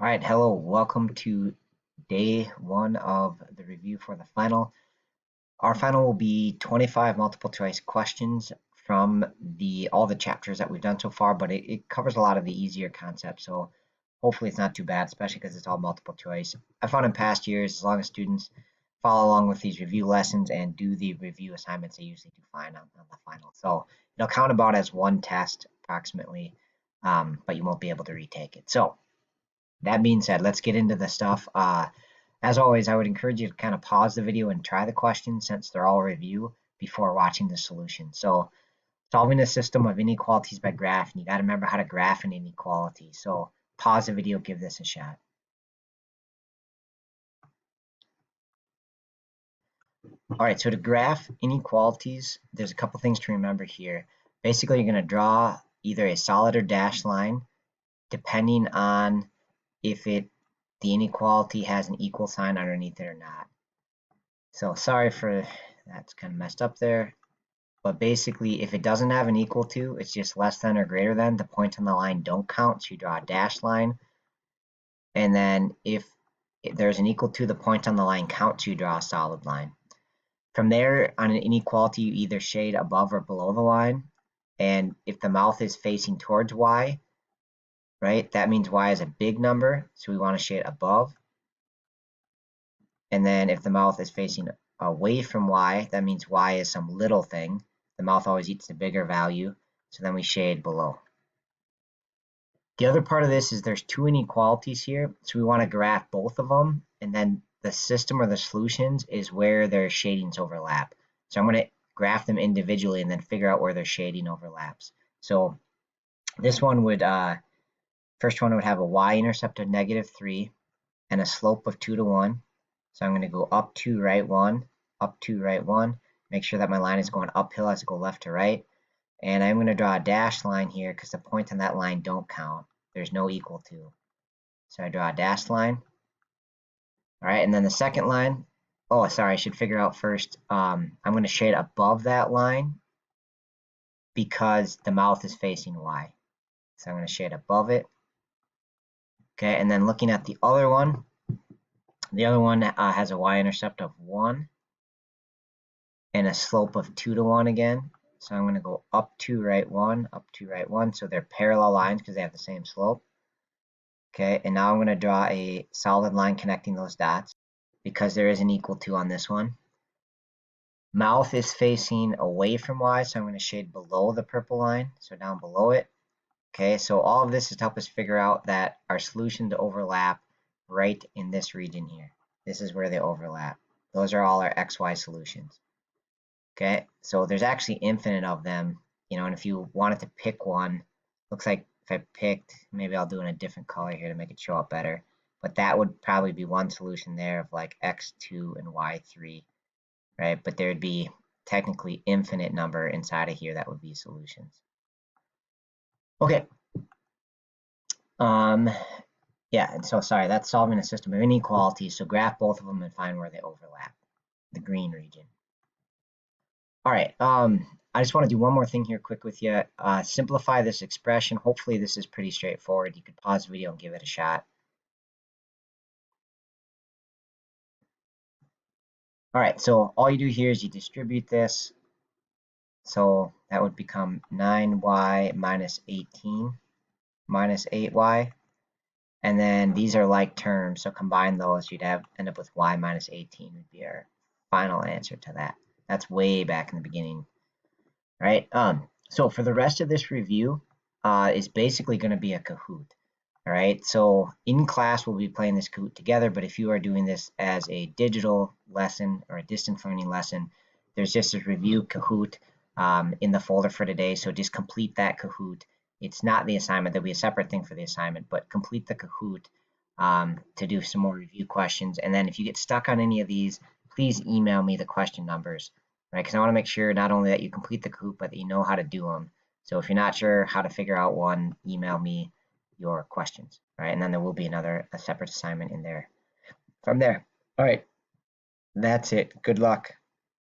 All right, hello, welcome to day one of the review for the final. Our final will be 25 multiple choice questions from all the chapters that we've done so far, but it covers a lot of the easier concepts. So hopefully it's not too bad, especially because it's all multiple choice. I found in past years, as long as students follow along with these review lessons and do the review assignments, they usually do fine on the final. So it'll count about as one test approximately, but you won't be able to retake it. So that being said, let's get into the stuff. As always, I would encourage you to kind of pause the video and try the questions since they're all review before watching the solution. So solving a system of inequalities by graph, and you got to remember how to graph an inequality. So pause the video, give this a shot. All right, so to graph inequalities, there's a couple things to remember here. Basically, you're going to draw either a solid or dashed line, depending on if the inequality has an equal sign underneath it or not. So sorry for that's kind of messed up there. But basically, if it doesn't have an equal to, it's just less than or greater than, the points on the line don't count, so you draw a dashed line. And then if there's an equal to, the point on the line counts, you draw a solid line. From there, on an inequality, you either shade above or below the line. And if the mouth is facing towards y, right, that means y is a big number, so we want to shade above. And then if the mouth is facing away from y, that means y is some little thing. The mouth always eats the bigger value, so then we shade below. The other part of this is there's two inequalities here, so we want to graph both of them, and then the system or the solutions is where their shadings overlap. So I'm going to graph them individually and then figure out where their shading overlaps. So this one would, first one would have a y-intercept of -3 and a slope of 2 to 1. So I'm going to go up 2, right 1, up 2, right 1. Make sure that my line is going uphill as I go left to right. And I'm going to draw a dashed line here because the points on that line don't count. There's no equal to. So I draw a dashed line. All right, and then the second line, oh, sorry, I should figure out first. I'm going to shade above that line because the mouth is facing Y. So I'm going to shade above it. Okay, and then looking at the other one has a y-intercept of 1 and a slope of 2 to 1 again. So I'm going to go up 2, right 1, up 2, right 1. So they're parallel lines because they have the same slope. Okay, and now I'm going to draw a solid line connecting those dots because there is an equal to on this one. Mouth is facing away from Y, so I'm going to shade below the purple line, so down below it. Okay, so all of this is to help us figure out that our solutions overlap right in this region here. This is where they overlap. Those are all our XY solutions. Okay, so there's actually infinite of them, and if you wanted to pick one, looks like if I picked, maybe I'll do in a different color here to make it show up better, but that would probably be one solution there of like x2 and y3, right? But there'd be technically infinite number inside of here that would be solutions. Okay. Yeah, and so sorry, that's solving a system of inequalities. So graph both of them and find where they overlap, the green region. All right, I just want to do one more thing here quick with you. Simplify this expression. Hopefully this is pretty straightforward. You could pause the video and give it a shot. All right, so all you do here is you distribute this. So that would become 9y minus 18 minus 8y. And then these are like terms, so combine those, you'd end up with y minus 18 would be our final answer to that. That's way back in the beginning, right? So for the rest of this review, is basically going to be a Kahoot. All right, so in class we'll be playing this Kahoot together, but if you are doing this as a digital lesson or a distance learning lesson, there's just a review Kahoot in the folder for today, so just complete that Kahoot. It's not the assignment, there'll be a separate thing for the assignment, but complete the Kahoot to do some more review questions. And then if you get stuck on any of these, please email me the question numbers, right? Because I want to make sure not only that you complete the Kahoot, but that you know how to do them. So if you're not sure how to figure out one, email me your questions, right? And then there will be a separate assignment in there from there. All right, that's it. Good luck.